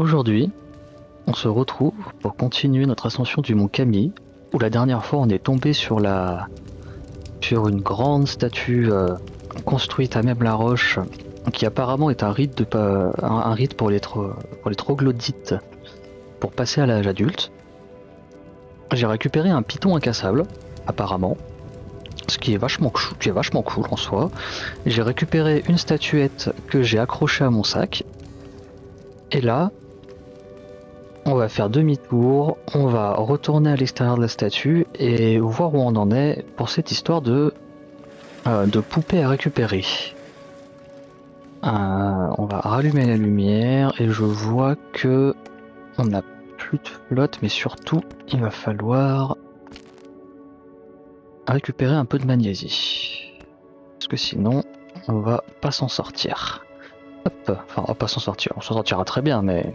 Aujourd'hui, on se retrouve pour continuer notre ascension du mont Kami, où la dernière fois on est tombé sur une grande statue construite à même la roche, qui apparemment est un rite un rite pour pour les troglodytes pour passer à l'âge adulte. J'ai récupéré un python incassable, apparemment, ce qui est vachement cool en soi. J'ai récupéré une statuette que j'ai accrochée à mon sac, et là, on va faire demi-tour, on va retourner à l'extérieur de la statue et voir où on en est pour cette histoire de poupée à récupérer. On va rallumer la lumière et je vois que on n'a plus de flotte, mais surtout il va falloir récupérer un peu de magnésie. Parce que sinon on va pas s'en sortir. Hop, enfin on va pas s'en sortir, on s'en sortira très bien, mais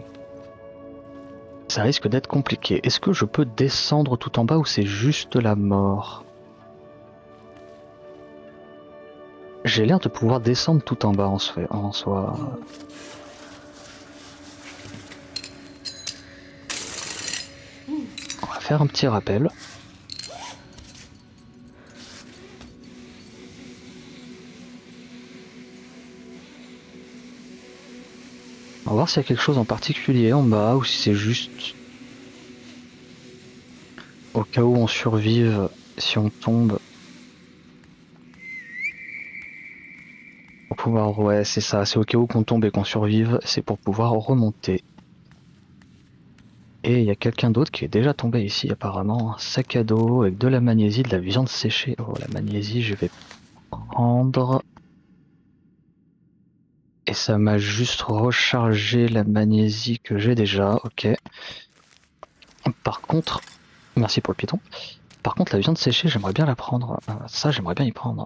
ça risque d'être compliqué. Est-ce que je peux descendre tout en bas ou c'est juste la mort? J'ai l'air de pouvoir descendre tout en bas en soi. On va faire un petit rappel. On va voir s'il y a quelque chose en particulier en bas ou si c'est juste au cas où on survive si on tombe. Pour pouvoir, ouais, c'est ça, c'est au cas où qu'on tombe et qu'on survive, c'est pour pouvoir remonter. Et il y a quelqu'un d'autre qui est déjà tombé ici apparemment. Un sac à dos avec de la magnésie, de la viande séchée. Oh, la magnésie, je vais prendre. Et ça m'a juste rechargé la magnésie que j'ai déjà, ok. Par contre, merci pour le piton. Par contre, la viande séchée, j'aimerais bien la prendre. Ça, j'aimerais bien y prendre.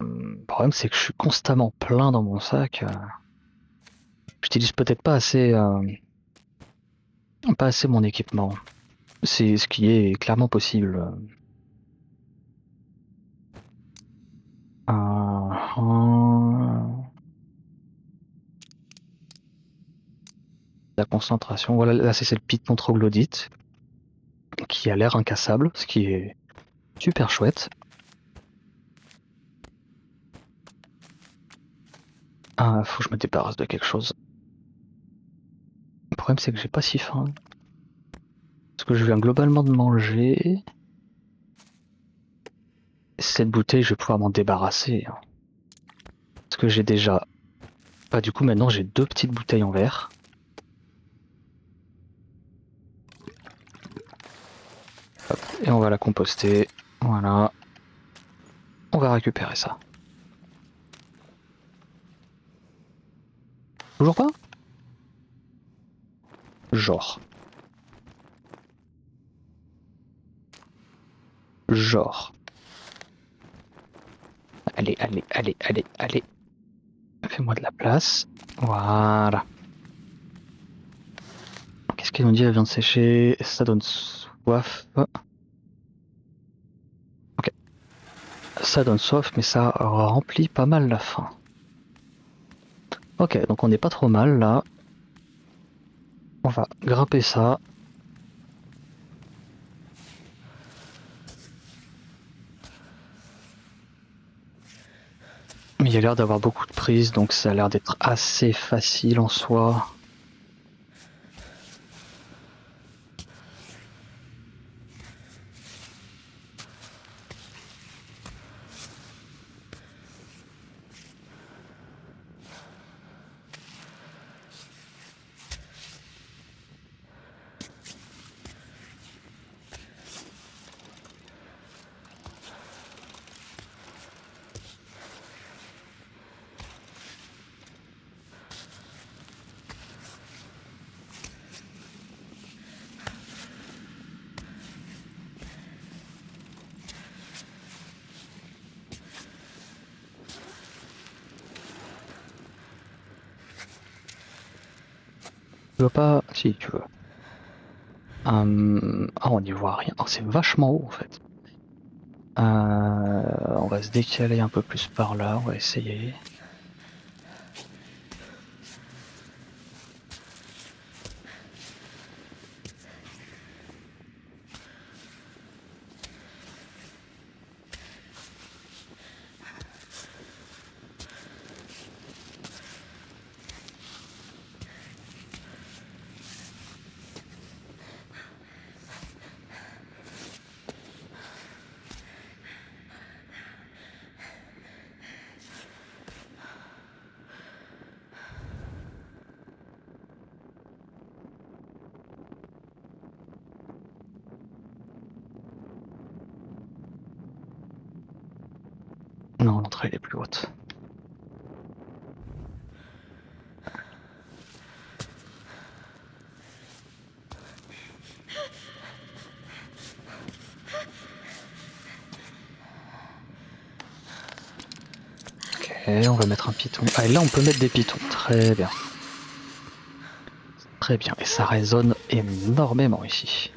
Le problème, c'est que je suis constamment plein dans mon sac. J'utilise peut-être pas assez mon équipement. C'est ce qui est clairement possible. La concentration. Voilà, là, c'est le python troglodyte qui a l'air incassable, ce qui est super chouette. Faut que je me débarrasse de quelque chose. Le problème, c'est que j'ai pas si faim. Parce que je viens globalement de manger. Cette bouteille, je vais pouvoir m'en débarrasser. Parce que j'ai déjà... Bah, du coup, maintenant, j'ai deux petites bouteilles en verre. Hop, et on va la composter. Voilà. On va récupérer ça. Toujours pas? Genre. Genre. Allez, allez, allez, allez, allez. Fais-moi de la place. Voilà. Qu'est-ce qu'elle nous dit, la viande séchée? Ça donne soif. Ok. Ça donne soif, mais ça remplit pas mal la faim. Ok, donc on n'est pas trop mal là. On va grimper ça. Mais il y a l'air d'avoir beaucoup de prise, donc ça a l'air d'être assez facile en soi. Tu veux pas... Si, tu veux. Ah, on n'y voit rien. Oh, c'est vachement haut en fait. On va se décaler un peu plus par là, on va essayer. elle est plus haute. Ok, on va mettre un piton. Ah, et là on peut mettre des pitons. Très bien. Très bien. Et ça résonne énormément ici.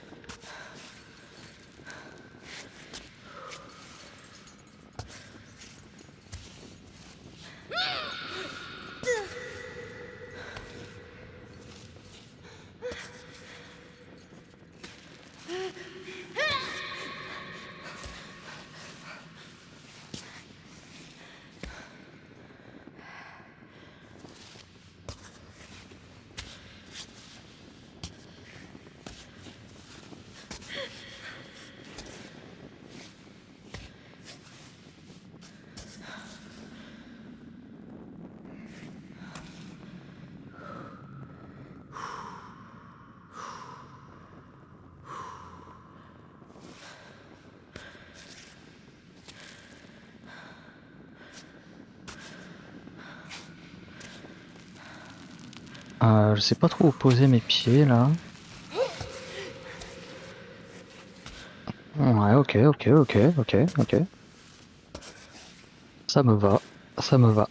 Je sais pas trop où poser mes pieds là. Ouais, ok, ok, ok, ok, ok. Ça me va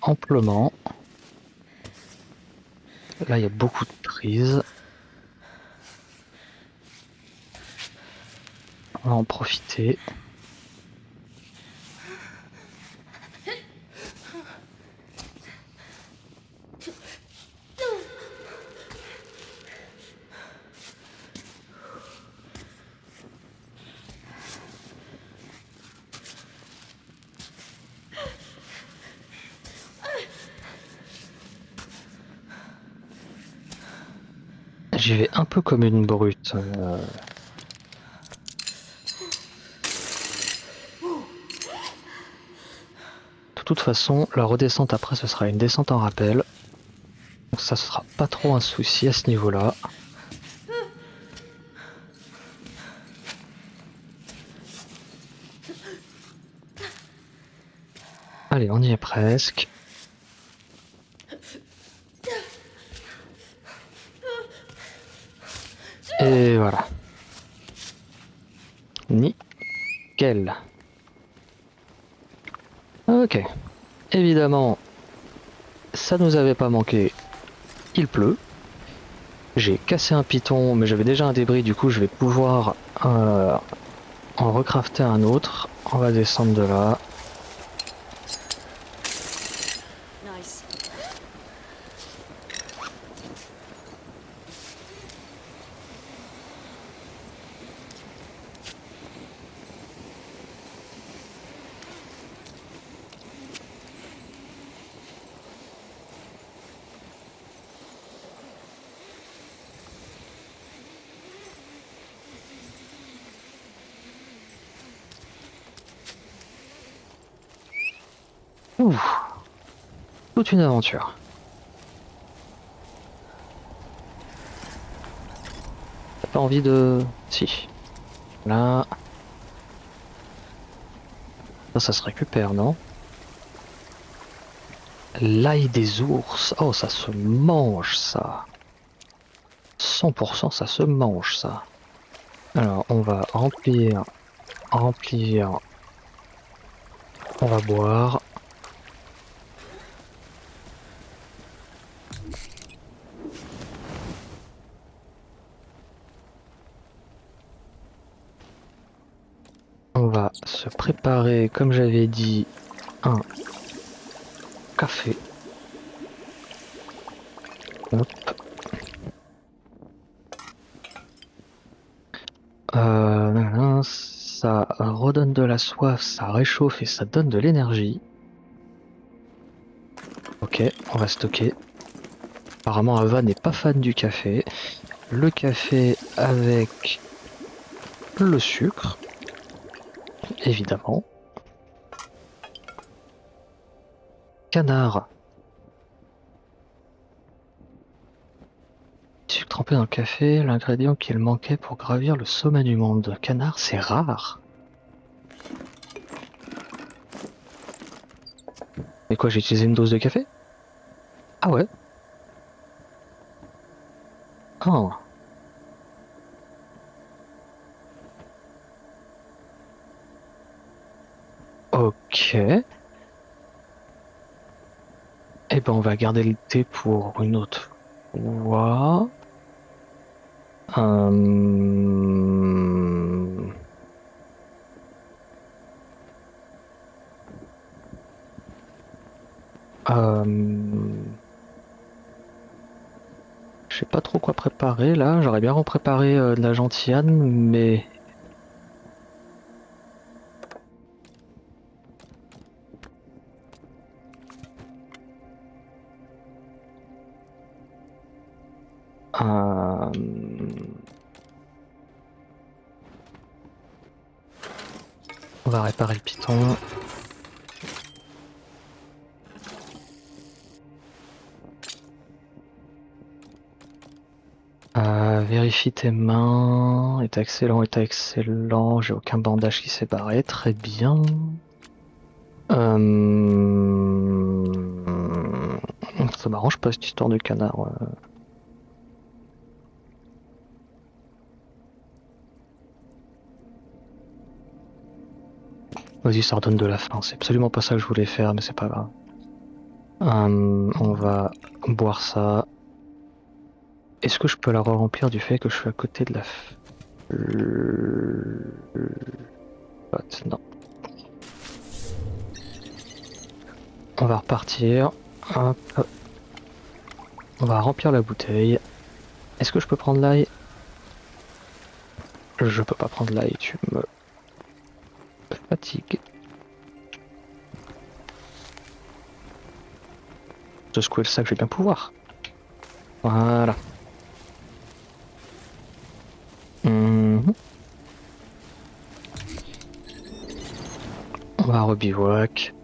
amplement. Là, il y a beaucoup de prises. On va en profiter. J'y vais un peu comme une brute. De toute façon, la redescente après, ce sera une descente en rappel. Donc ça sera pas trop un souci à ce niveau-là. Allez, on y est presque. Et voilà. Nickel. Ok. Évidemment, ça nous avait pas manqué. Il pleut. J'ai cassé un piton, mais j'avais déjà un débris, du coup je vais pouvoir en recrafter un autre. On va descendre de là. Nice. Ouf, toute une aventure. T'as pas envie de... Si. Là. Ça se récupère, non? L'ail des ours. Oh, ça se mange, ça. 100% ça se mange, ça. Alors, on va remplir, remplir. On va boire. On va se préparer, comme j'avais dit, un café. Hop. Ça redonne de la soif, ça réchauffe et ça donne de l'énergie. Ok, on va stocker. Apparemment Ava n'est pas fan du café. Le café avec le sucre, évidemment. Canard. Sucre trempé dans le café, l'ingrédient qu'il manquait pour gravir le sommet du monde. Canard, c'est rare. Et quoi, j'ai utilisé une dose de café? Ah ouais. Ah. Ok. Eh ben, on va garder le thé pour une autre fois. Hum, hum, Je sais pas trop quoi préparer là. J'aurais bien repréparé de la gentillane, mais hum, on va réparer le piton. Vérifie tes mains. Est excellent, est excellent. J'ai aucun bandage qui s'est barré. Très bien. Ça m'arrange pas cette histoire de canard. Vas-y, ça redonne de la faim. C'est absolument pas ça que je voulais faire, mais c'est pas grave. On va boire ça. Est-ce que je peux la remplir du fait que je suis à côté de la flotte? Non. On va repartir. Hop. On va remplir la bouteille. Est-ce que je peux prendre l'ail? Je peux pas prendre l'ail, tu me fatigues. De secouer le sac, je vais bien pouvoir. Voilà. Mhm. On va rebivouac.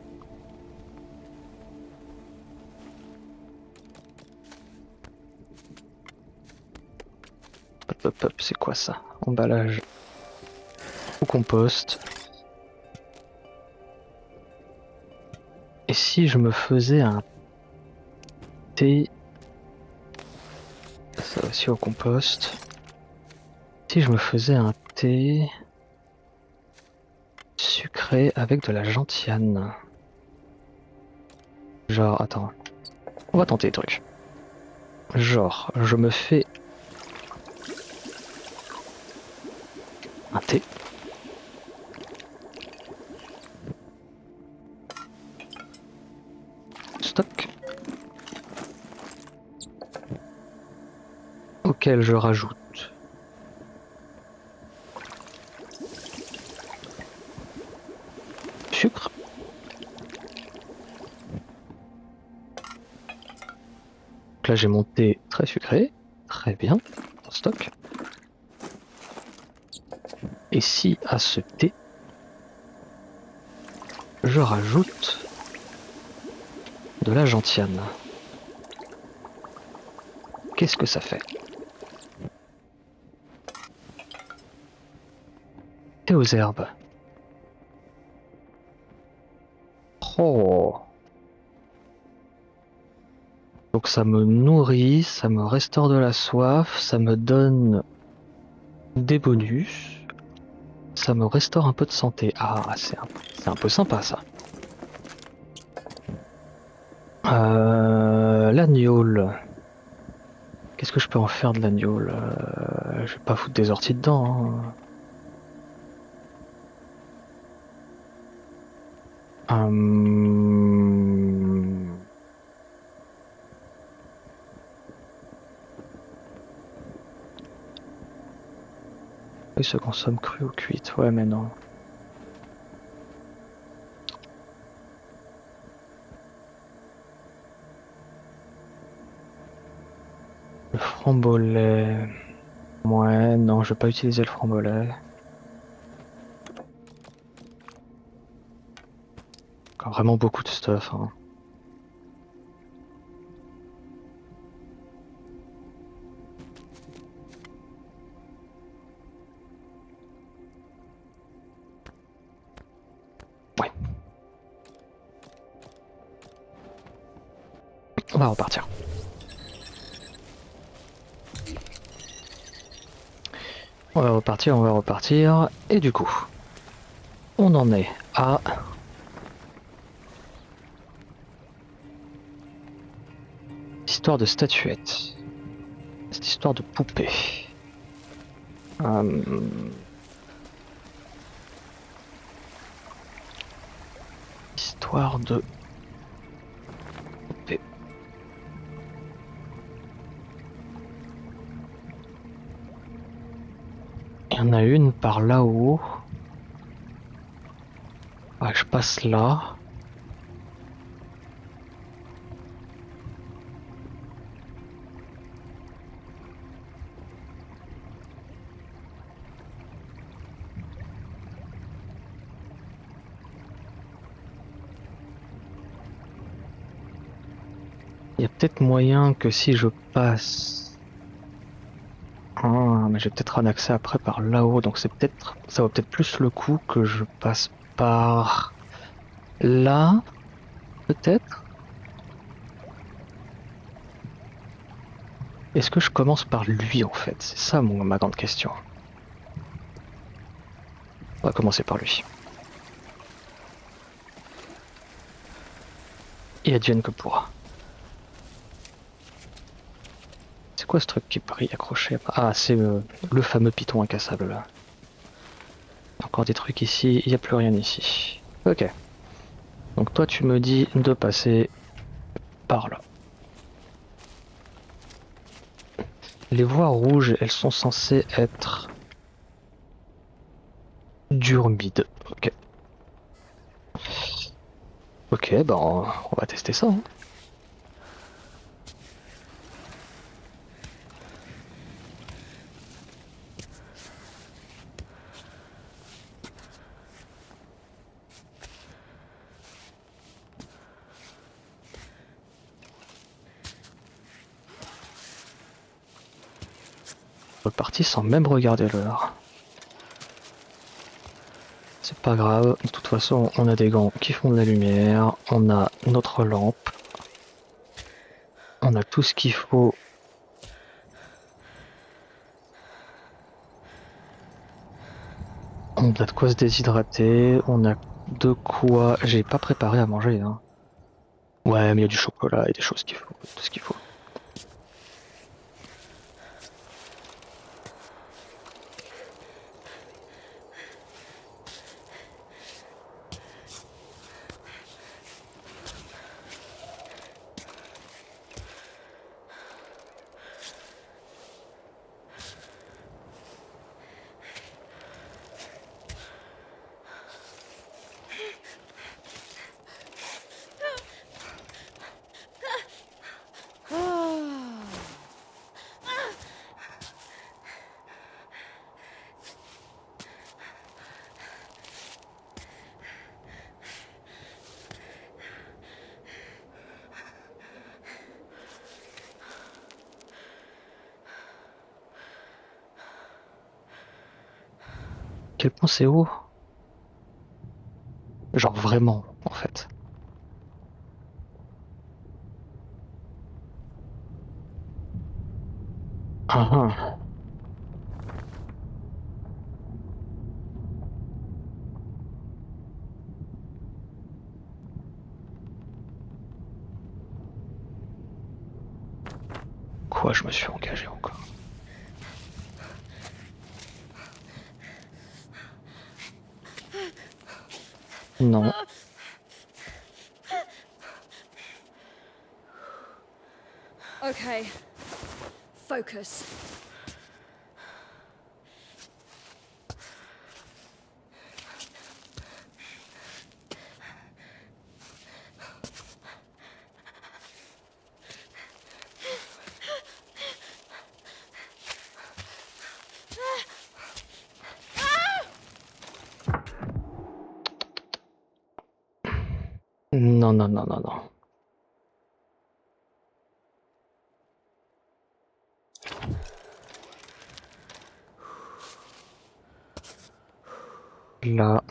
Hop, hop, hop, c'est quoi ça? Emballage au compost. Et si je me faisais un thé, ça aussi au compost. Si je me faisais un thé sucré avec de la gentiane. Genre, attends, on va tenter des trucs. Genre, je me fais un thé. Stock. Auquel je rajoute sucre. Donc là j'ai mon thé très sucré. Très bien. En stock. Et si à ce thé, je rajoute de la gentiane. Qu'est-ce que ça fait? Thé aux herbes. Oh. Donc ça me nourrit, ça me restaure de la soif, ça me donne des bonus, ça me restaure un peu de santé. Ah, c'est un peu sympa ça. L'agneau. Qu'est-ce que je peux en faire de l'agneau? Je vais pas foutre des orties dedans, hein. Hum, Il se consomme cru ou cuite. Ouais, mais non. Le frambolet. Ouais, non, je vais pas utiliser le frambolet. Encore vraiment beaucoup de stuff, hein. Ouais. On va repartir. On va repartir, on va repartir. Et du coup, on en est à... Histoire de statuette. Cette histoire de poupée. Histoire de poupée. Il y en a une par là-haut. Ouais, je passe là. Il y a peut-être moyen que si je passe... Ah, mais j'ai peut-être un accès après par là-haut, donc c'est peut-être... Ça vaut peut-être plus le coup que je passe par... Là, peut-être? Est-ce que je commence par lui, en fait? C'est ça ma grande question. On va commencer par lui. Et advienne que pourra. C'est quoi ce truc qui brille accroché? Ah, c'est le fameux python incassable, là. Encore des trucs ici, il n'y a plus rien ici. Ok. Donc toi, tu me dis de passer par là. Les voies rouges, elles sont censées être durmides. Ok. Ok, bah on va tester ça, hein. Reparti sans même regarder l'heure. C'est pas grave, de toute façon, on a des gants qui font de la lumière, on a notre lampe, on a tout ce qu'il faut. On a de quoi se déshydrater, on a de quoi... J'ai pas préparé à manger, hein. Ouais, mais il y a du chocolat et des choses qu'il faut, tout ce qu'il faut. Quel point c'est haut? Genre vraiment, en fait. Ah, ah. Quoi, je me suis engagé encore? Non. Okay. Focus. Non, non, non, non, non. Là.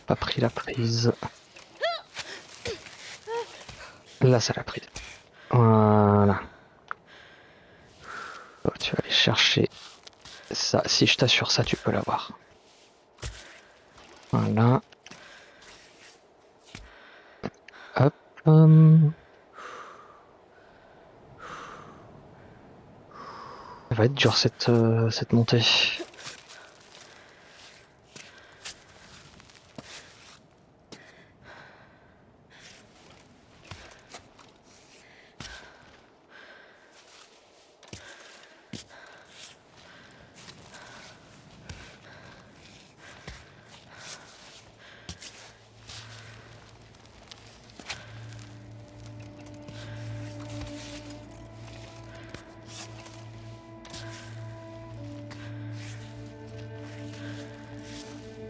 pas pris la prise. Là, ça l'a prise. Voilà. Oh, tu vas aller chercher ça. Si je t'assure ça, tu peux l'avoir. Voilà. Hop. Ça va être dur cette montée.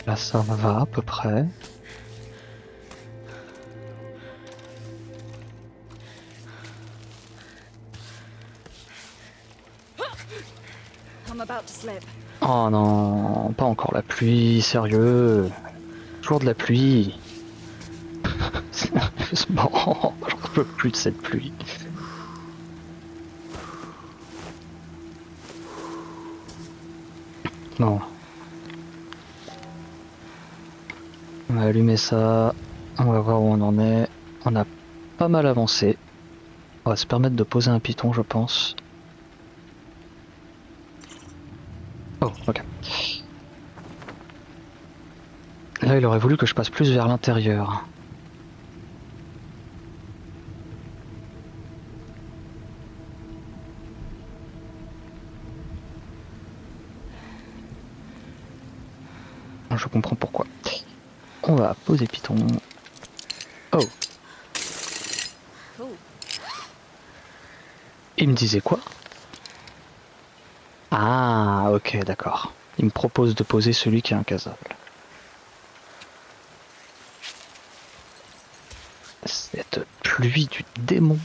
Là, ça va à peu près. I'm about to slip. Oh non, pas encore la pluie, sérieux. Toujours de la pluie. Sérieusement, j'en peux plus de cette pluie. Bon. On va allumer ça. On va voir où on en est. On a pas mal avancé. On va se permettre de poser un piton, je pense. Oh, ok. Là, il aurait voulu que je passe plus vers l'intérieur. Je comprends pourquoi. On va poser piton. Oh. Cool. Il me disait quoi? Ah, ok, d'accord. Il me propose de poser celui qui est incasable. Cette pluie du démon.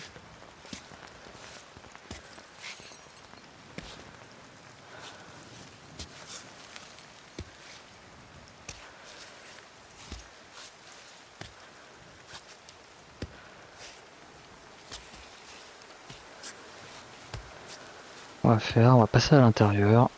On va passer à l'intérieur.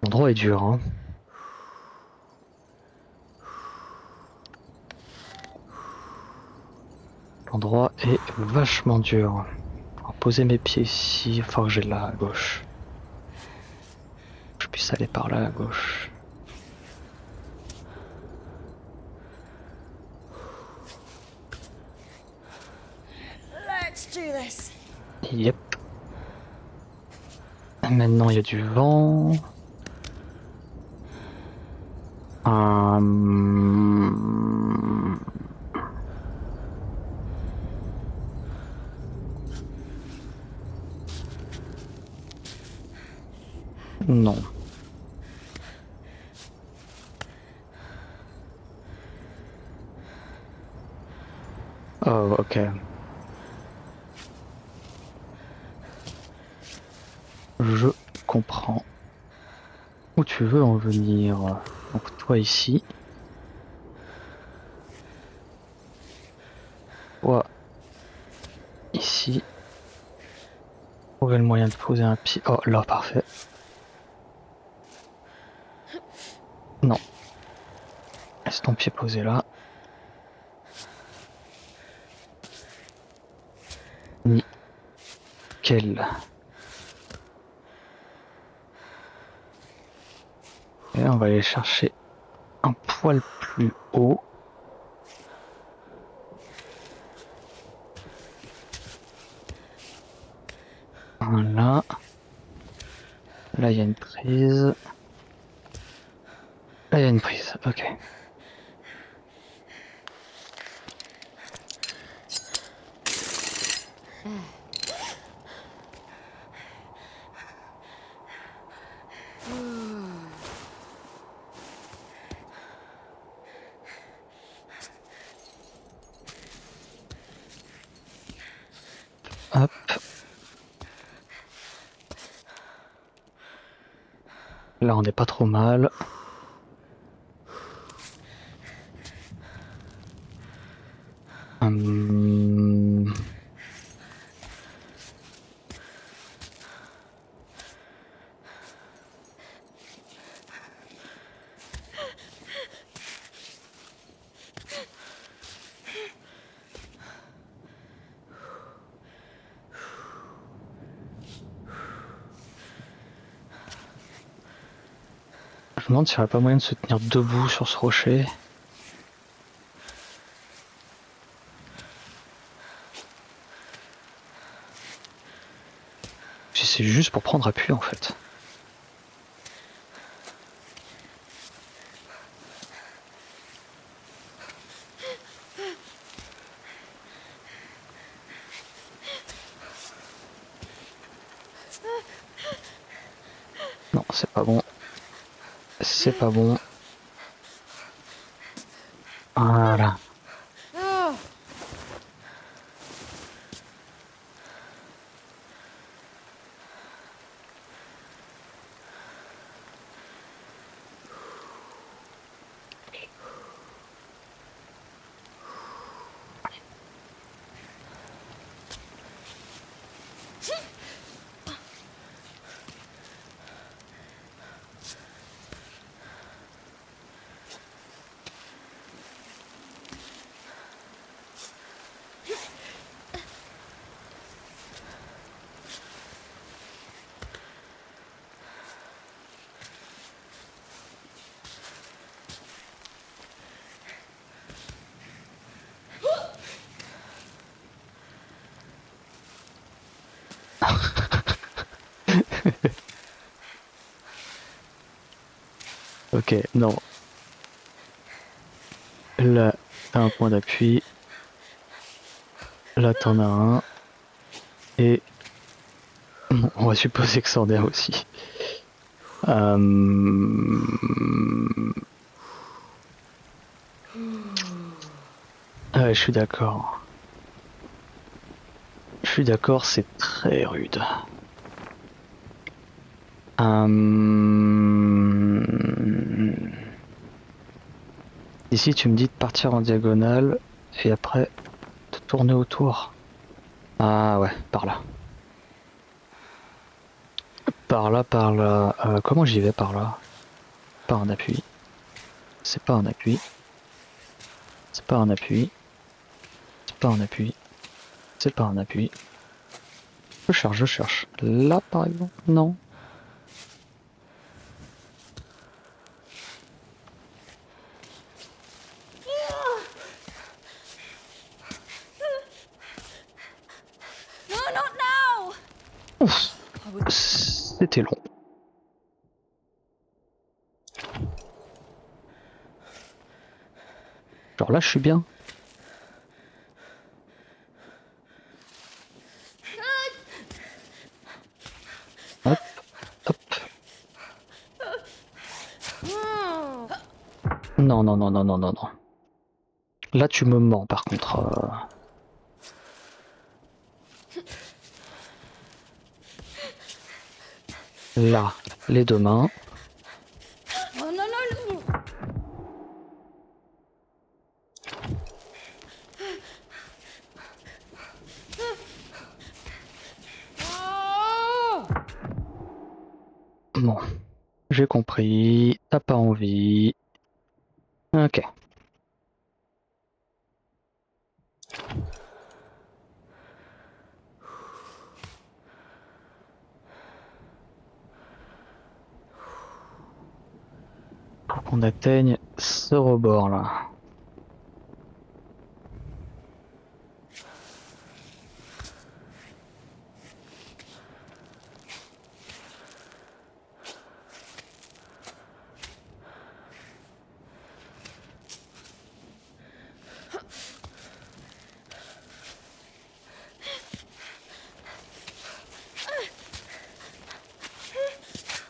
L'endroit est dur, hein. L'endroit est vachement dur. On va poser mes pieds ici. Il faut que j'aille là à gauche. Que je puisse aller par là à gauche. Let's do this. Yep. Maintenant il y a du vent. Non. Oh, ok. Je comprends où tu veux en venir. Donc toi ici. Toi ici. Trouver le moyen de poser un pied. Oh là, parfait. Non. Laisse ton pied posé là. Nickel. Et on va aller chercher un poil plus haut. Voilà. Là, il y a une prise. Là, il y a une prise. Ok. Hop. Là, on n'est pas trop mal. Hum. Je me demande s'il n'y aurait pas moyen de se tenir debout sur ce rocher. Si c'est juste pour prendre appui en fait. Non, c'est pas bon. C'est pas bon. Voilà. Ok, non. Là, t'as un point d'appui. Là, t'en as un. Et bon, on va supposer que c'en est un aussi. Ouais, je suis d'accord. Je suis d'accord, c'est très rude. Ici, tu me dis de partir en diagonale et après de tourner autour. Ah ouais, par là. Par là, par là. Comment j'y vais par là? Pas un appui. C'est pas un appui. C'est pas un appui. C'est pas un appui. C'est pas un appui. Je cherche, je cherche. Là, par exemple? Non. No, not now! Ouf, I would... c'était long. Genre là, je suis bien. Hop, hop. Non, non, non, non, non, non, non. Là, tu me mens, par contre. Là, les deux mains. Oh, no, no, no! Oh! Bon, j'ai compris. T'as pas envie. Ok. Faut qu'on atteigne ce rebord là.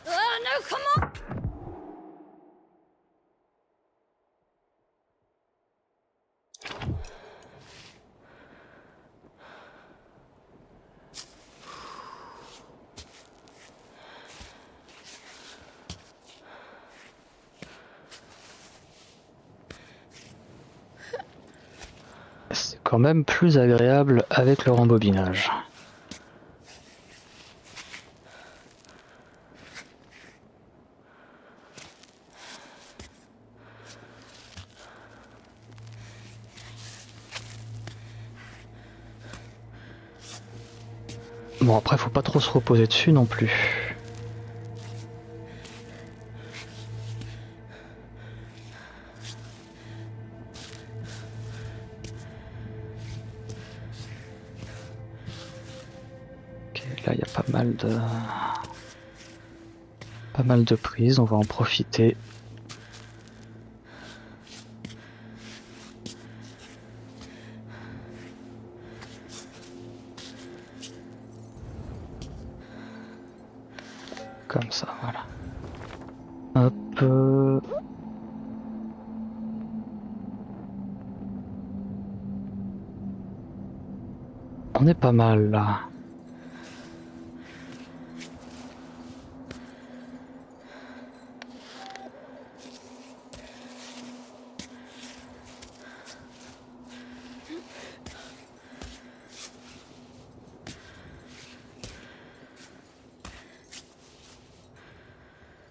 Oh no, come on! C'est quand même plus agréable avec le rembobinage. Bon après faut pas trop se reposer dessus non plus. Ok, là il y a pas mal de prises, on va en profiter. Comme ça, voilà. Hop. On est pas mal là.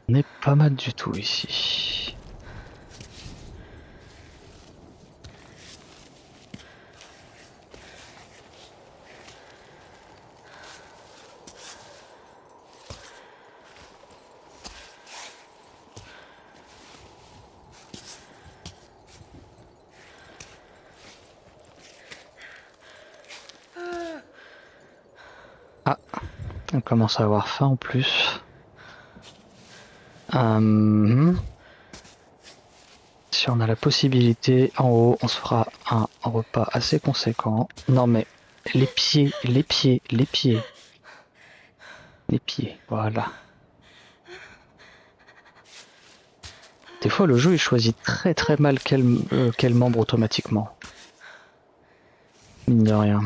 On est pas mal du tout ici. Ah, on commence à avoir faim en plus. Si on a la possibilité, en haut, on se fera un repas assez conséquent. Non mais, les pieds, les pieds, les pieds. Les pieds, voilà. Des fois, le jeu, il choisit très très mal quel membre automatiquement. Mine de rien.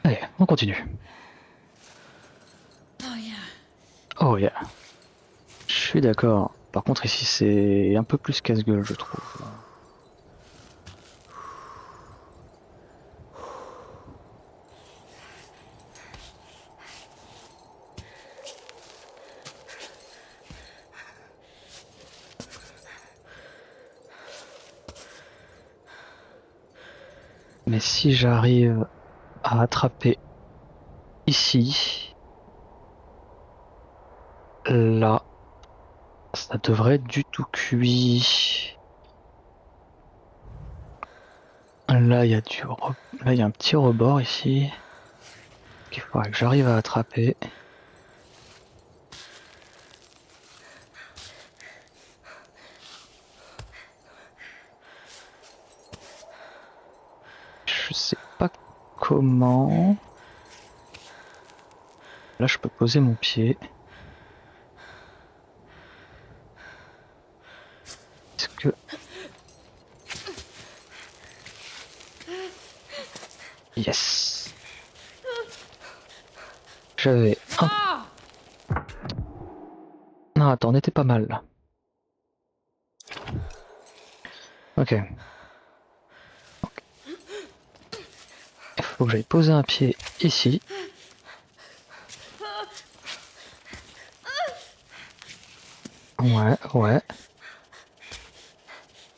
Allez, on continue. Oh yeah. Oh yeah. Je suis d'accord. Par contre, ici, c'est un peu plus casse-gueule, je trouve. Mais si j'arrive à attraper ici, là, ça devrait être du tout cuit. Là, il y a là, il y a un petit rebord ici qu'il faudrait que j'arrive à attraper. Je sais pas comment. Là, je peux poser mon pied. Est-ce que... Yes. J'avais un... Ah! Non, attends, on était pas mal là. Ok. Il faut que j'aille poser un pied ici. Ouais, ouais.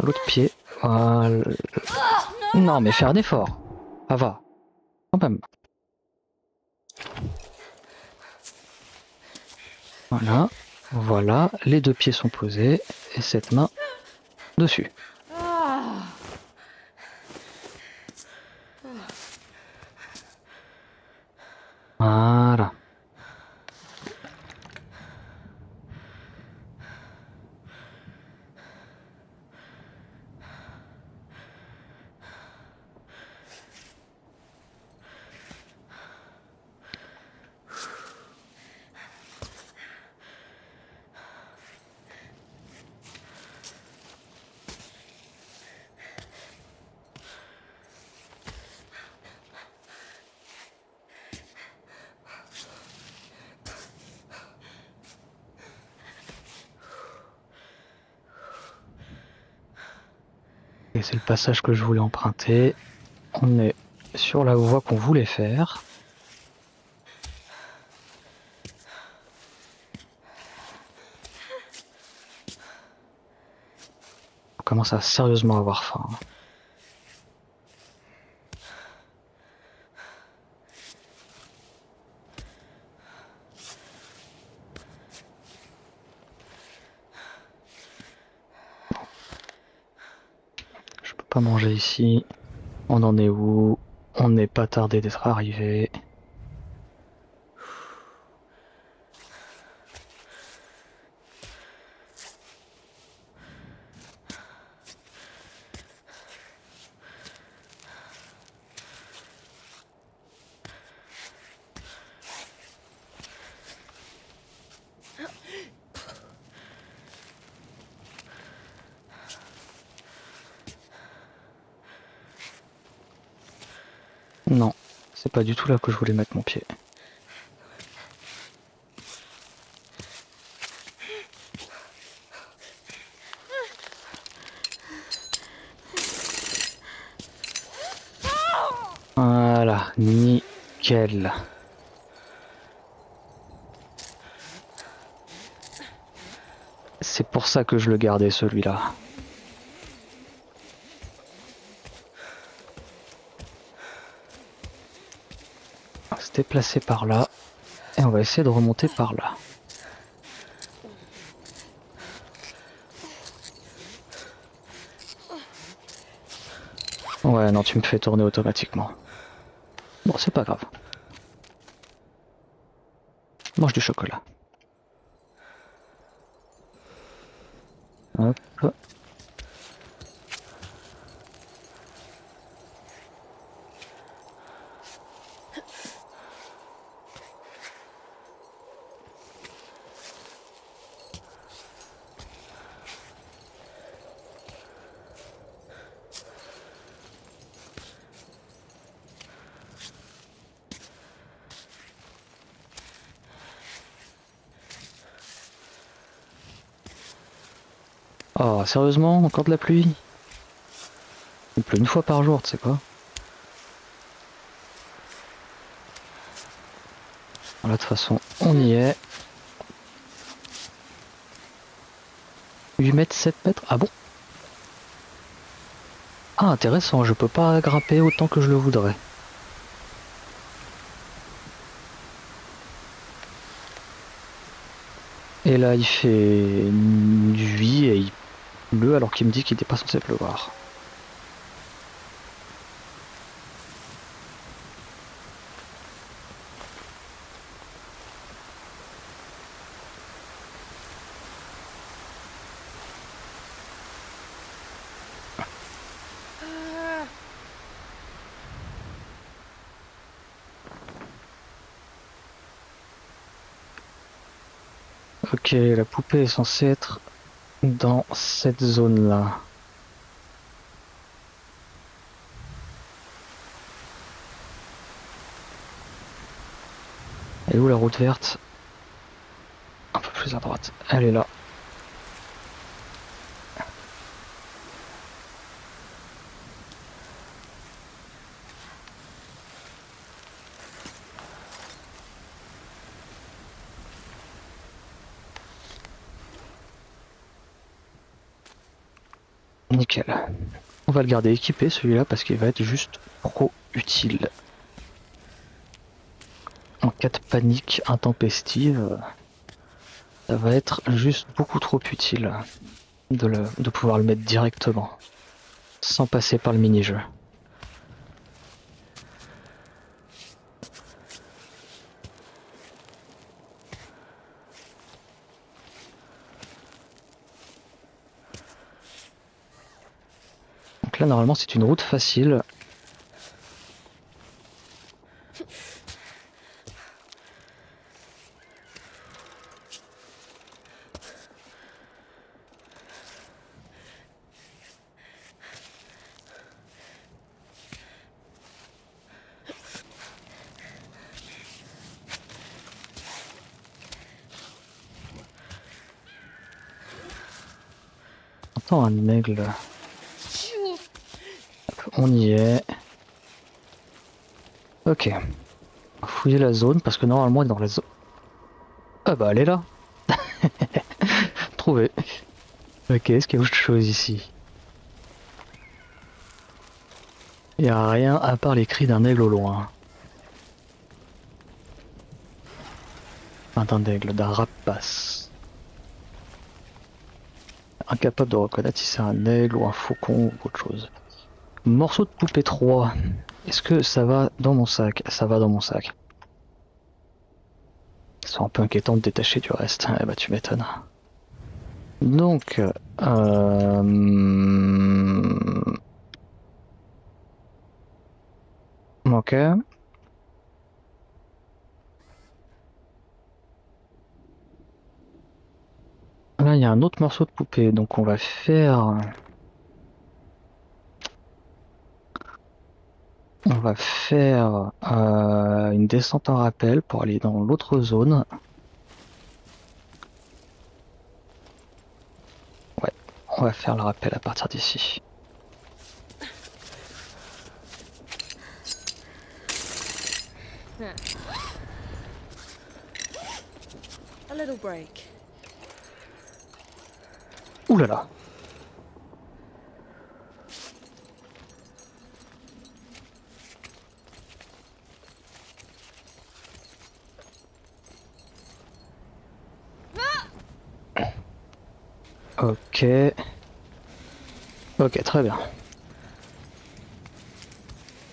L'autre pied. Voilà. Non, mais faire un effort. Ça va. Quand même. Voilà. Voilà. Les deux pieds sont posés. Et cette main dessus. Voilà. Et c'est le passage que je voulais emprunter. On est sur la voie qu'on voulait faire. On commence à sérieusement avoir faim. Je peux pas manger ici. On en est où? On n'est pas tardé d'être arrivé. Non, c'est pas du tout là que je voulais mettre mon pied. Voilà, nickel. C'est pour ça que je le gardais celui-là. On va se déplacer par là et on va essayer de remonter par là. Ouais, non, tu me fais tourner automatiquement. Bon, c'est pas grave. Mange du chocolat. Hop. Oh, sérieusement, encore de la pluie? Il pleut une fois par jour, tu sais quoi? Voilà, de toute façon, on y est. 8 mètres, 7 mètres? Ah bon? Ah, intéressant, je peux pas grimper autant que je le voudrais. Et là, il fait nuit et il pleut alors qu'il me dit qu'il n'était pas censé pleuvoir. Ok, la poupée est censée être dans cette zone-là. Elle est où la route verte? Un peu plus à droite. Elle est là. Nickel. On va le garder équipé celui-là parce qu'il va être juste trop utile. En cas de panique intempestive, ça va être juste beaucoup trop utile de pouvoir le mettre directement, sans passer par le mini-jeu. Donc là normalement c'est une route facile. Attends, un aigle. On y est. Ok. On va fouiller la zone parce que normalement elle est dans la zone. Ah bah elle est là. Trouvé. Ok, est-ce qu'il y a autre chose ici? Il n'y a rien à part les cris d'un aigle au loin. Enfin, d'un aigle, d'un rapace. Incapable de reconnaître si c'est un aigle ou un faucon ou autre chose. Morceau de poupée 3. Est-ce que ça va dans mon sac? Ça va dans mon sac. C'est un peu inquiétant de détacher du reste. Eh bah tu m'étonnes. Donc... Ok. Là il y a un autre morceau de poupée. Donc on va faire... On va faire une descente en rappel pour aller dans l'autre zone. Ouais, on va faire le rappel à partir d'ici. A little break. Ouh là là. Ok. Ok, très bien.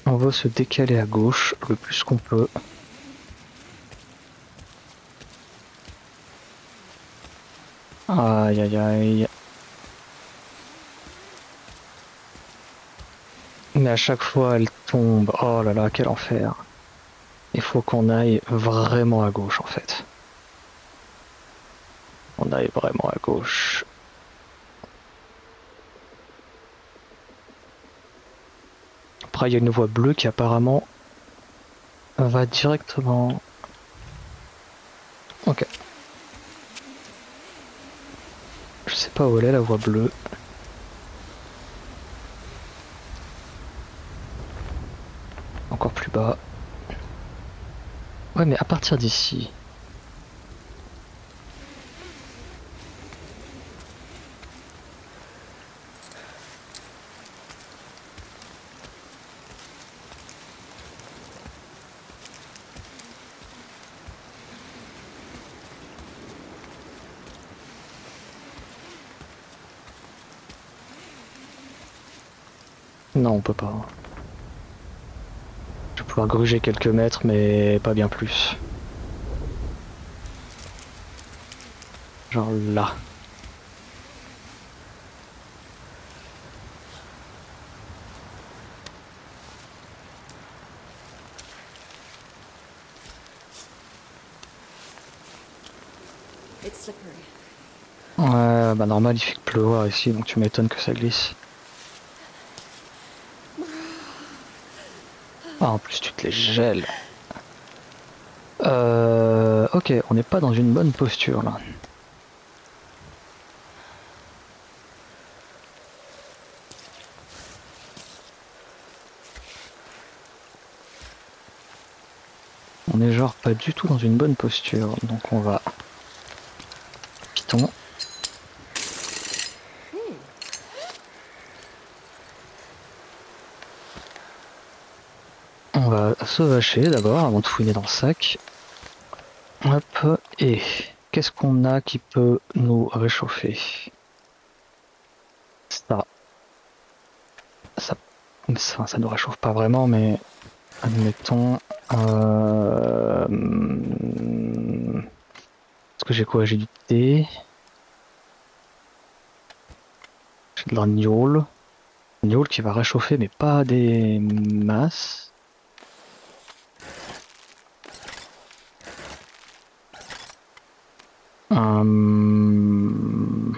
On va se décaler à gauche le plus qu'on peut. Aïe aïe aïe. Mais à chaque fois elle tombe. Oh là là, quel enfer. Il faut qu'on aille vraiment à gauche en fait. On aille vraiment à gauche. Après il y a une voie bleue qui apparemment va directement... Ok. Je sais pas où elle est la voie bleue. Encore plus bas. Ouais mais à partir d'ici... Non on peut pas. Je vais pouvoir gruger quelques mètres mais pas bien plus. Genre là. It's slippery. Ouais, bah normal, il fait que pleuvoir ici, donc tu m'étonnes que ça glisse. Ah, en plus tu te les gèles. Ok, on n'est pas dans une bonne posture là. On est genre pas du tout dans une bonne posture, donc on va... Piton. va se vacher d'abord avant de fouiner dans le sac. Hop, et qu'est-ce qu'on a qui peut nous réchauffer? Ça. Ça nous réchauffe pas vraiment, mais admettons. Est-ce que j'ai quoi? J'ai du thé. J'ai de la gnôle. Gnôle qui va réchauffer, mais pas des masses. Hum...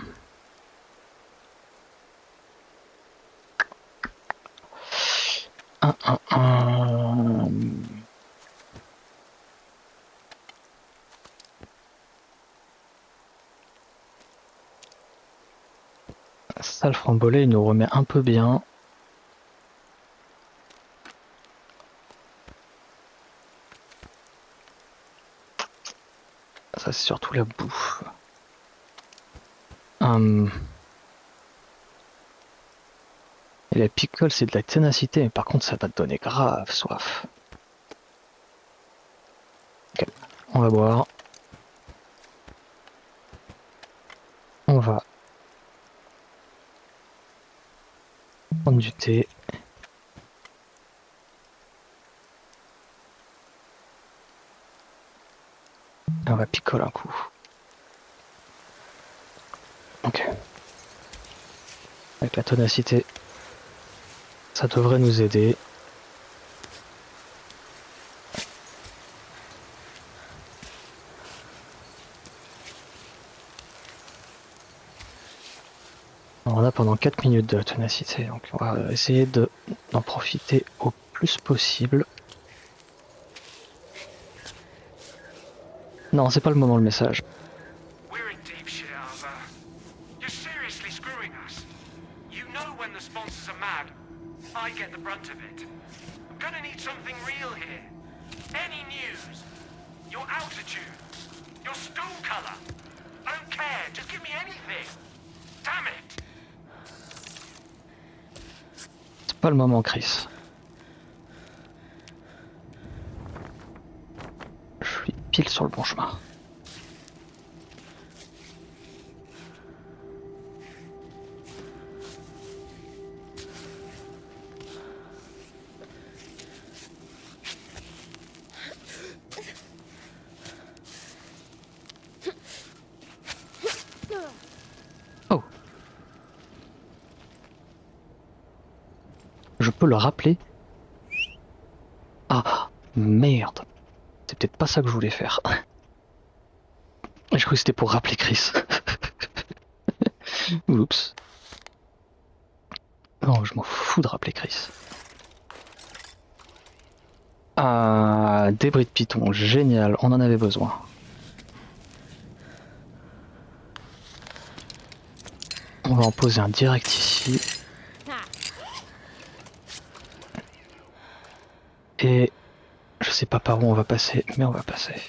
Ça, le frambolais, il nous remet un peu bien. Ça, c'est surtout la bouffe. Et la pickle, c'est de la ténacité, mais par contre, ça va te donner grave soif. Ok, on va boire. On va prendre du thé. Et on va picoler un coup. Ok. Avec la ténacité, ça devrait nous aider. On a pendant 4 minutes de ténacité, donc on va essayer d'en profiter au plus possible. Non, c'est pas le moment, le message. We're in deep shit, Alva. You're seriously screwing us. You know when the sponsors are mad, I get the brunt of it. I'm gonna need something real here. Any news? Your altitude? Your school color? I don't care. Just give me anything. Damn it! C'est pas le moment, Chris. Je suis pile sur le bon chemin. Oh. Je peux le rappeler? Ah, merde. C'est peut-être pas ça que je voulais faire. Je crois que c'était pour rappeler Chris. Oups. Non, je m'en fous de rappeler Chris. Ah, débris de python, génial, on en avait besoin. On va en poser un direct ici. Et je sais pas par où on va passer, mais on va passer.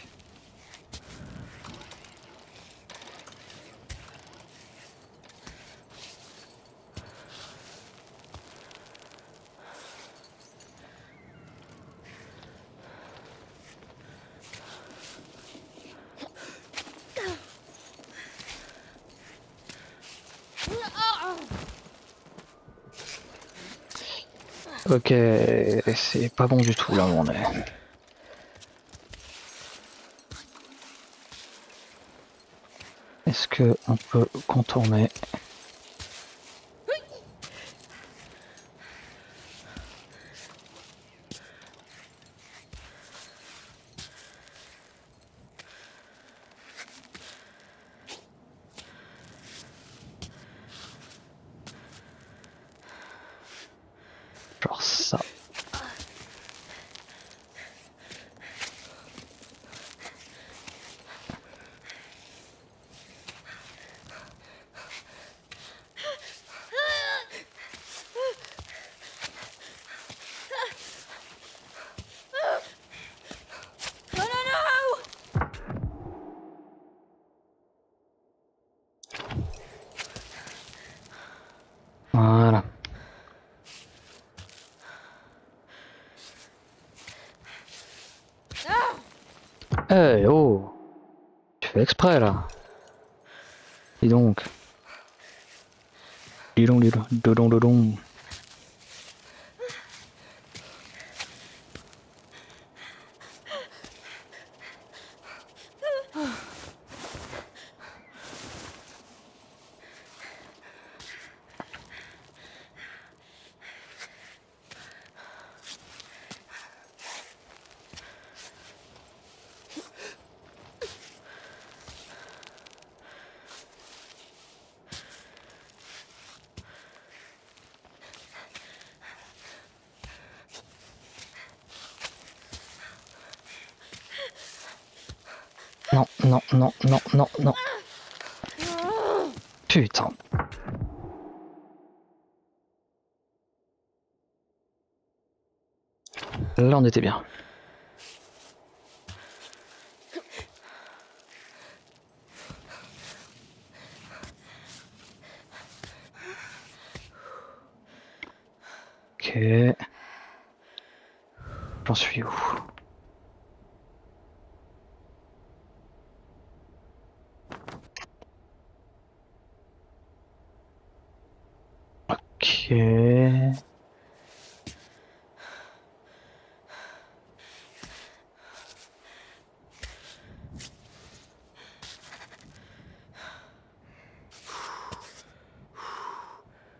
Ok, c'est pas bon du tout là où on est. Est-ce que on peut contourner? Genre ça. exprès là. Dis donc. Dis donc, dis donc, dodon, dodon. Non, non, non, non, non, non. Putain. Là, on était bien. Ok. J'en suis où? Ok.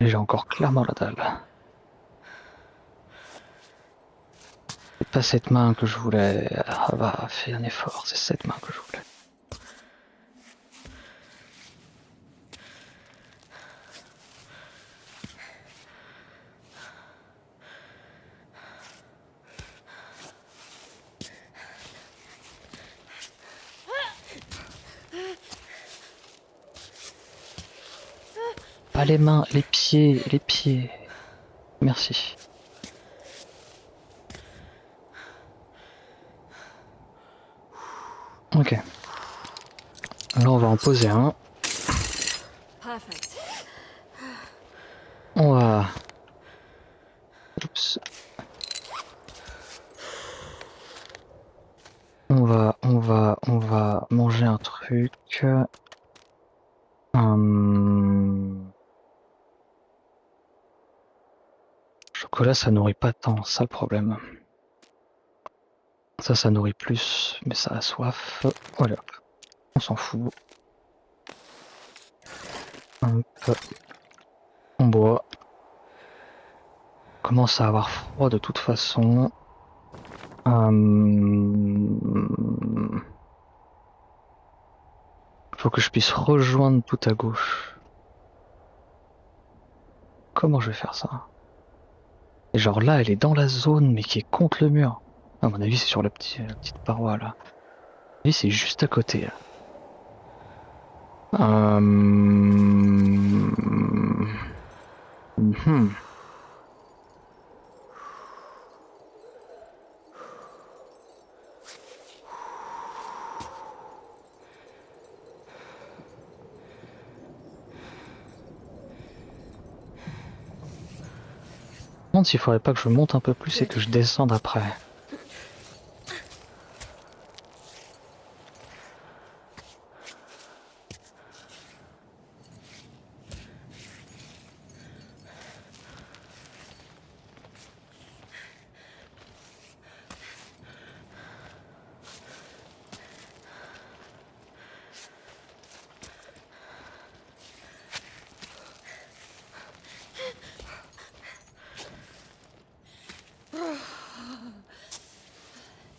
Et j'ai encore clairement la dalle. C'est pas cette main que je voulais. Ah bah, fais un effort, c'est cette main que je voulais. Pas les mains, les pieds, les pieds. Merci. Ok. Là, on va en poser un. Perfect. On va... Oups. On va manger un truc. Chocolat, ça nourrit pas tant, ça le problème. Ça nourrit plus, mais ça a soif. Voilà. On s'en fout. Hop. On boit. On commence à avoir froid de toute façon. Faut que je puisse rejoindre tout à gauche. Comment je vais faire ça? Et genre là, elle est dans la zone, mais qui est contre le mur. À mon avis, c'est sur la petite paroi là. Oui, c'est juste à côté. Là. Mhm. Je me demande s'il faudrait pas que je monte un peu plus et que je descende après.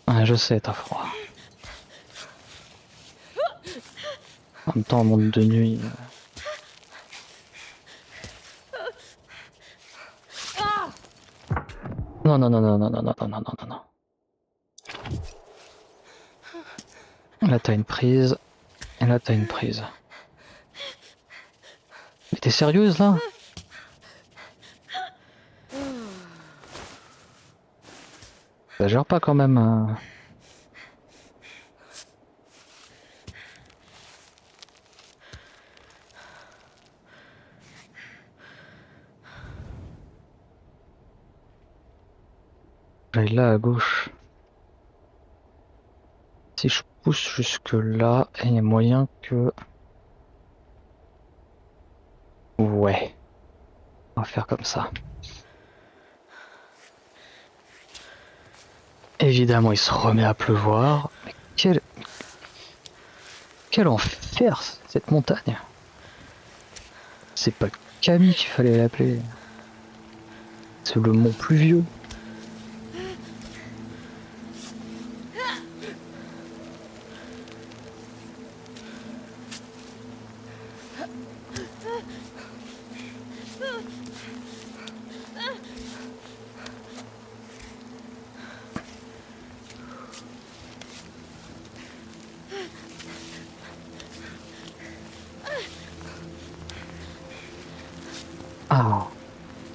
Ouais, je sais, t'as froid. En même temps, on monte de nuit. Non, non, non, non, non, non, non, non, non, non, non. Là, t'as une prise. Et là, t'as une prise. Mais t'es sérieuse, là? Ça gère pas quand même. J'aille là à gauche. Si je pousse jusque là et il y a moyen que... Ouais, on va faire comme ça. Évidemment, il se remet à pleuvoir. Mais quel enfer cette montagne. C'est pas Camille qu'il fallait l'appeler. C'est le mont pluvieux. Ah,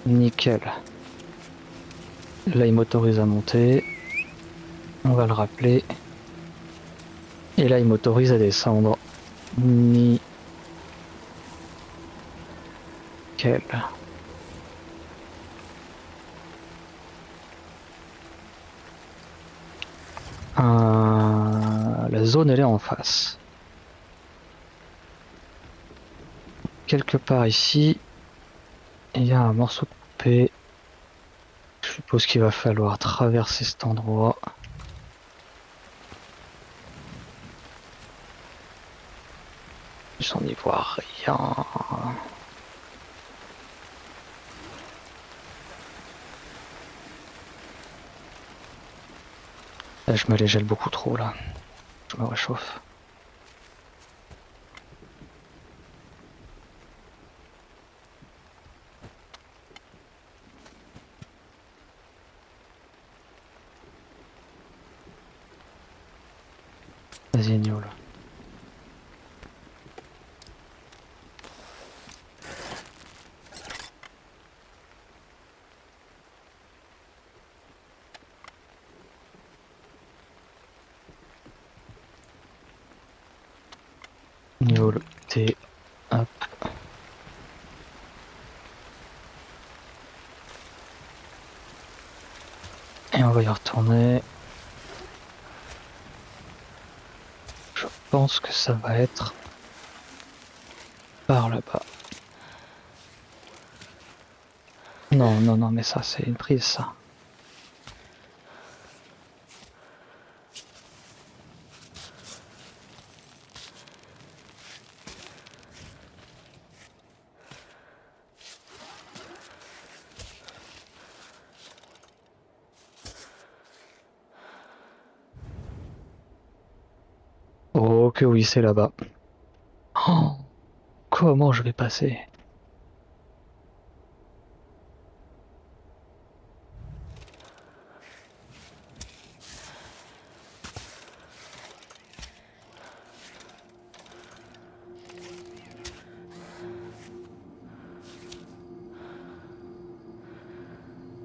nickel. Là, il m'autorise à monter. On va le rappeler. Et là, il m'autorise à descendre. Nickel. La zone, elle est en face. Quelque part ici, il y a un morceau de coupé. Je suppose qu'il va falloir traverser cet endroit. J'en y vois rien. Là, je me les gèle beaucoup trop là. Je me réchauffe. Vas-y, Niol. Niol, t'es... Hop. Et on va y retourner. Je pense que ça va être par là-bas. Non, non, non, mais ça, c'est une prise, ça. Oh que oui, c'est là-bas. Oh, comment je vais passer?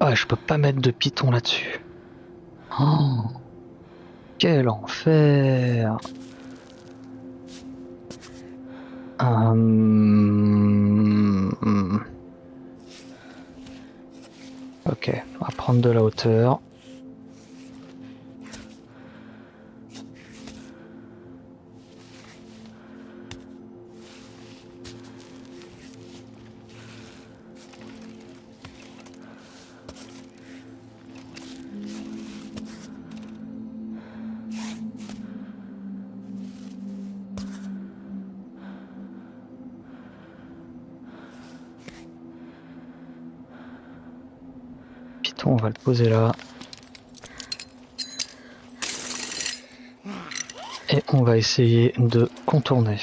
Ah, je peux pas mettre de python là-dessus. Oh, quel enfer! Ok, on va prendre de la hauteur. Python, on va le poser là. Et on va essayer de contourner.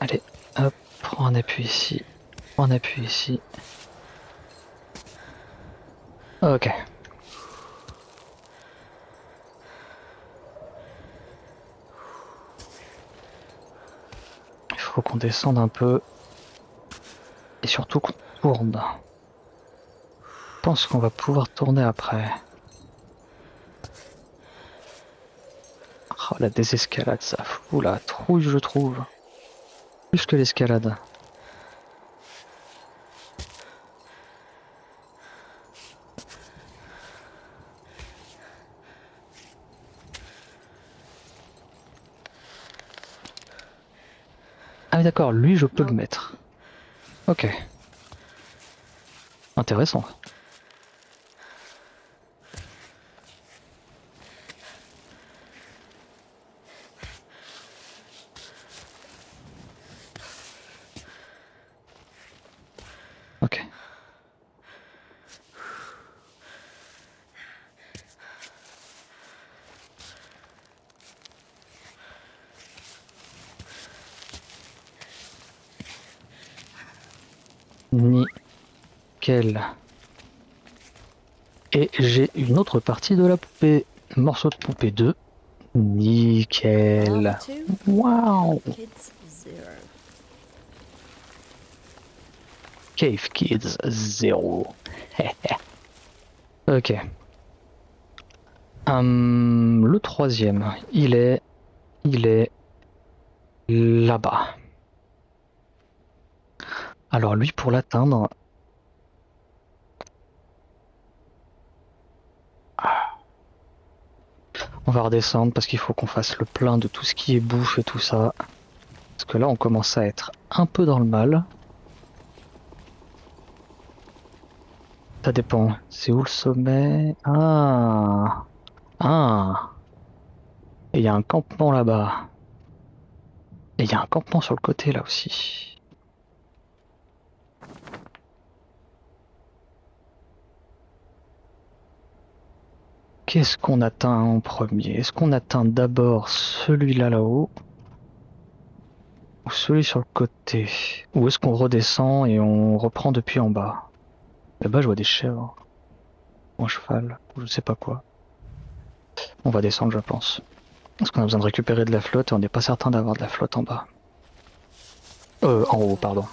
Allez, hop, prends un appui ici. Prends un appui ici. Ok. Il faut qu'on descende un peu. Et surtout qu'on tourne. Je pense qu'on va pouvoir tourner après. Oh, la désescalade, ça fout la trouille, je trouve. Plus que l'escalade. Ah oui d'accord, lui je peux le mettre. Ok. Intéressant. Ok. Nickel. Et j'ai une autre partie de la poupée. Morceau de poupée 2. Nickel. Mark 2, Waouh. kids 0. Cave Kids 0. Ok. Le troisième, il est là-bas. Alors lui, pour l'atteindre, on va redescendre parce qu'il faut qu'on fasse le plein de tout ce qui est bouffe et tout ça. Parce que là, on commence à être un peu dans le mal. Ça dépend. C'est où le sommet? Ah. Ah. Et il y a un campement là-bas. Et il y a un campement sur le côté là aussi. Qu'est-ce qu'on atteint en premier? Est-ce qu'on atteint d'abord celui-là là-haut? Ou celui sur le côté? Ou est-ce qu'on redescend et on reprend depuis en bas? Là-bas, je vois des chèvres. Ou un cheval. Ou je sais pas quoi. On va descendre, je pense. Parce qu'on a besoin de récupérer de la flotte et on n'est pas certain d'avoir de la flotte en bas. En haut, pardon.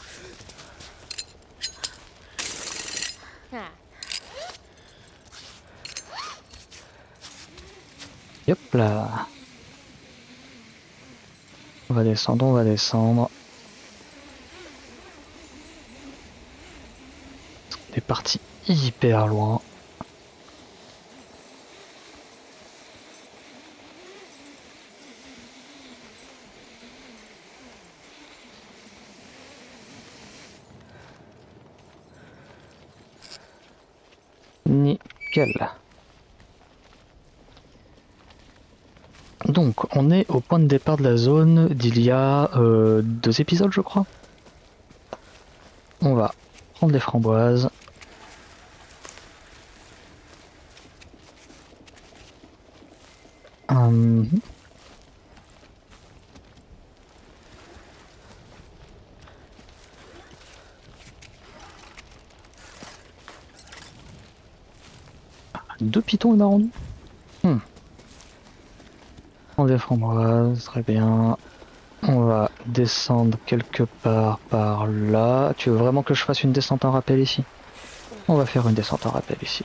Ah, Hop là. On va descendre, on va descendre. On est parti hyper loin. Nickel. Donc, on est au point de départ de la zone d'il y a 2 épisodes, je crois. On va prendre les framboises. Hum, 2 pitons, il m'a rendu. Prendre les framboises, très bien. On va descendre quelque part par là. Tu veux vraiment que je fasse une descente en rappel ici? On va faire une descente en rappel ici.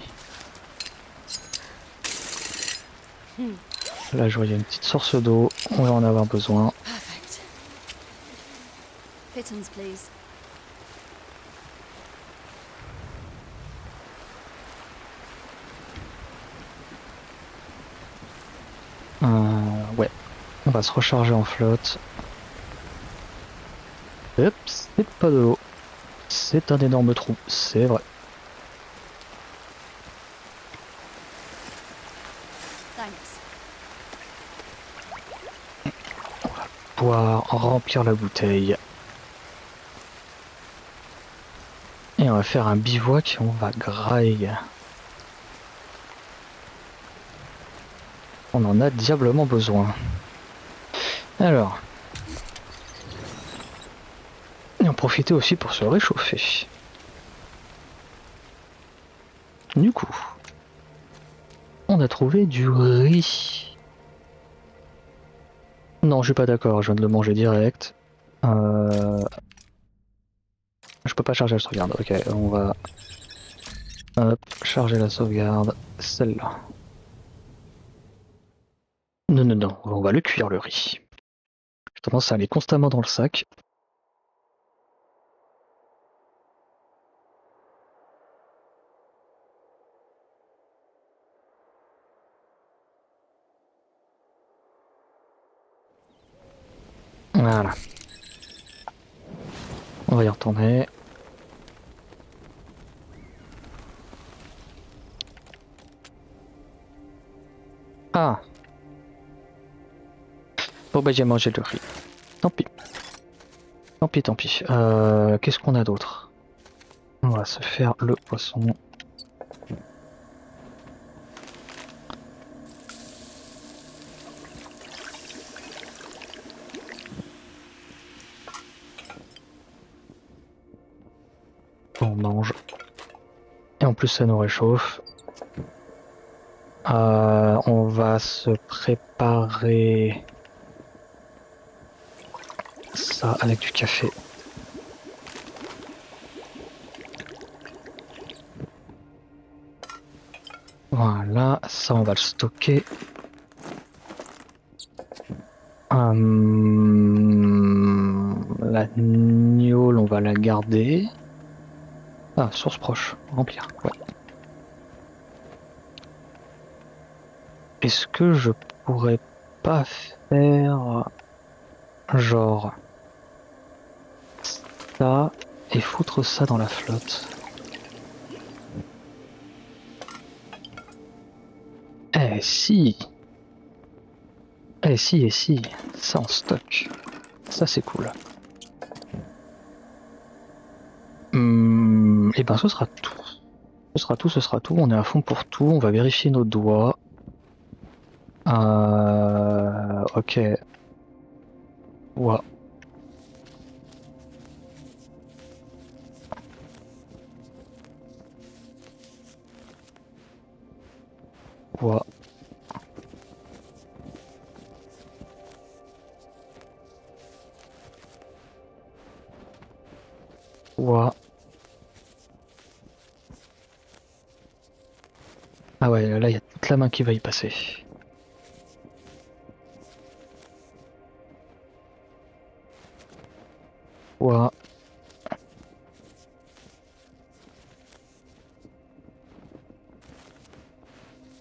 Là, je voyais une petite source d'eau. On va en avoir besoin. perfect. Pittons, please. Ouais. On va se recharger en flotte. Hop, c'est pas de l'eau. C'est un énorme trou, c'est vrai. Thanks. Pouvoir remplir la bouteille. Et on va faire un bivouac et on va grailler. On en a diablement besoin. Alors. Et en profiter aussi pour se réchauffer. Du coup, on a trouvé du riz. Non, je suis pas d'accord, je viens de le manger direct. Je peux pas charger la sauvegarde. Ok, on va charger la sauvegarde. Celle-là. Non, non, non, on va le cuire le riz. J'ai tendance à aller constamment dans le sac. Voilà. On va y retourner. Ah. Bon bah j'ai mangé le riz. Tant pis. Tant pis, tant pis. Qu'est-ce qu'on a d'autre? On va se faire le poisson. On mange. Et en plus ça nous réchauffe. On va se préparer ça avec du café. Voilà, ça on va le stocker. La gnôle, on va la garder. Ah, source proche, remplir, ouais. Est-ce que je pourrais pas faire genre ça et foutre ça dans la flotte? Eh si! Eh si, et si, ça en stock. Ça c'est cool. Et ben ce sera tout. Ce sera tout, ce sera tout. On est à fond pour tout. On va vérifier nos doigts. Ok. Ouah. Ouah. Ouah. Ah ouais, là il y a toute la main qui va y passer. Ouah.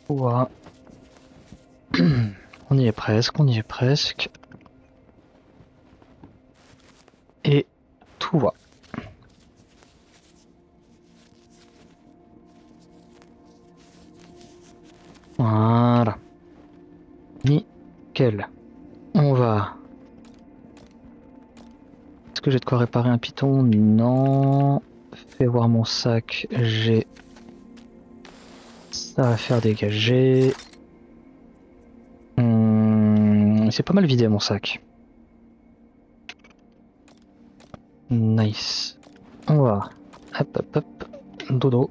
Ouah. On y est presque, on y est presque. Et tout va. Voilà. Nickel. On va... Est-ce que j'ai de quoi réparer un python? Non. Fais voir mon sac. J'ai... Ça à faire dégager. C'est pas mal vidé mon sac. Nice. On va... Hop hop hop. Dodo.